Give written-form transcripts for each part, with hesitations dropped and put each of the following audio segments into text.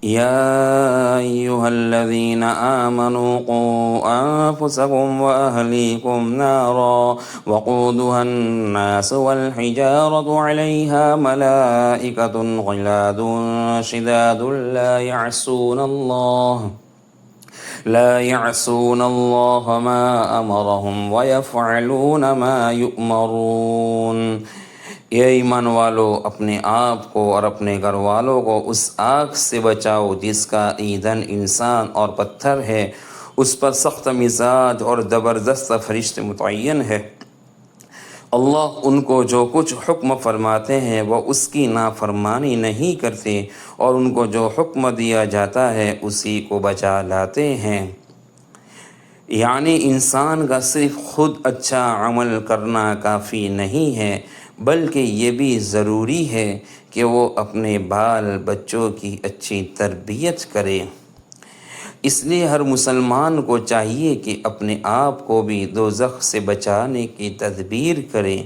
يا أيها الذين آمنوا قوا أنفسكم وأهليكم نارا وقودها الناس والحجارة عليها ملائكة غلاظ شداد لا يعصون الله ما أمرهم ويفعلون ما يؤمرون۔ اے ایمان والو، اپنے آپ کو اور اپنے گھر والوں کو اس آگ سے بچاؤ جس کا ایندھن انسان اور پتھر ہے، اس پر سخت مزاج اور زبردست فرشتے متعین ہے۔ اللہ ان کو جو کچھ حکم فرماتے ہیں وہ اس کی نافرمانی نہیں کرتے، اور ان کو جو حکم دیا جاتا ہے اسی کو بجا لاتے ہیں۔ یعنی انسان کا صرف خود اچھا عمل کرنا کافی نہیں ہے، بلکہ یہ بھی ضروری ہے کہ وہ اپنے بال بچوں کی اچھی تربیت کرے۔ اس لیے ہر مسلمان کو چاہیے کہ اپنے آپ کو بھی دوزخ سے بچانے کی تدبیر کرے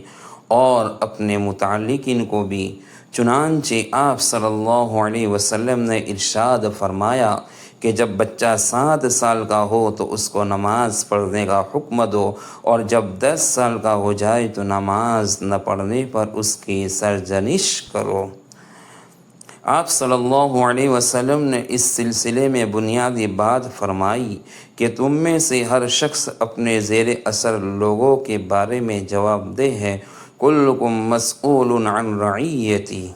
اور اپنے متعلقین کو بھی۔ چنانچہ آپ صلی اللہ علیہ وسلم نے ارشاد فرمایا کہ جب بچہ 7 سال کا ہو تو اس کو نماز پڑھنے کا حکم دو، اور جب 10 سال کا ہو جائے تو نماز نہ پڑھنے پر اس کی سرزنش کرو۔ آپ صلی اللہ علیہ وسلم نے اس سلسلے میں بنیادی بات فرمائی کہ تم میں سے ہر شخص اپنے زیر اثر لوگوں کے بارے میں جواب دہ ہے، کلکم مسئول عن رعیتی۔